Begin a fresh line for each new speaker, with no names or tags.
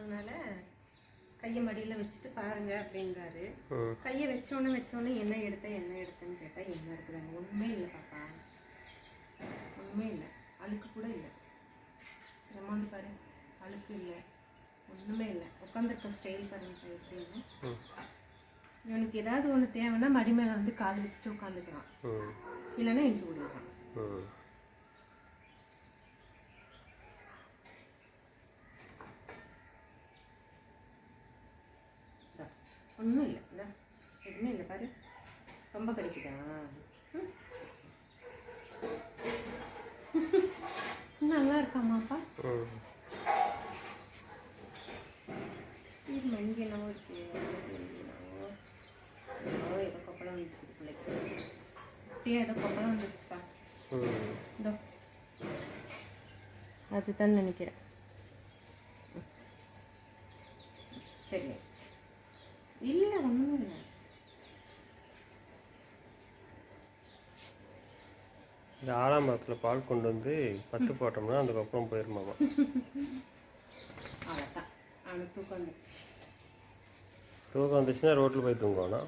அதனால் கையை மடியில் வச்சுட்டு பாருங்க அப்படின்றாரு. கையை வச்சோன்னே என்ன எடுத்தேன்னு கேட்டால் என்ன இருக்குதாங்க? ஒன்றுமே இல்லை பாப்பா, ஒன்றுமே இல்லை, அழுக்கு கூட இல்லை. நம்ம வந்து பாரு, அழுக்கு இல்லை, ஒன்றுமே இல்லை. உட்காந்துருக்க ஸ்டைல் பாருங்க எப்படின்னு. இவனுக்கு ஏதாவது ஒன்று தேவைன்னா மடி மேலே வந்து கால் வச்சுட்டு உட்காந்துக்கிறான், இல்லைன்னா எஞ்சி விடுவான். ஒன்றும் இல்லை, இந்த எதுவுமே இல்லை பாரு. ரொம்ப கிடைக்குதா? நல்லா இருக்காமாப்பா. இது மங்கி என்னவோ இருக்கு, ஏதோ கொப்பளம் வந்துருக்கு பிள்ளைக்கு. ஏதோ கொப்பளம் வந்துருச்சுப்பா. இதோ அதுதான் நினைக்கிறேன். சரி, இல்லை ஒன்றும் இல்லை.
இந்த ஆலாமரத்தில் பால் கொண்டு வந்து பத்து போட்டோம்னா அதுக்கப்புறம் போயிருமாமா.
அவ்வளோதான், அவனுக்கு தூக்கம் வந்துடுச்சு.
தூக்கம் வந்துச்சுன்னா ரோட்டில் போய் தூங்குவானா?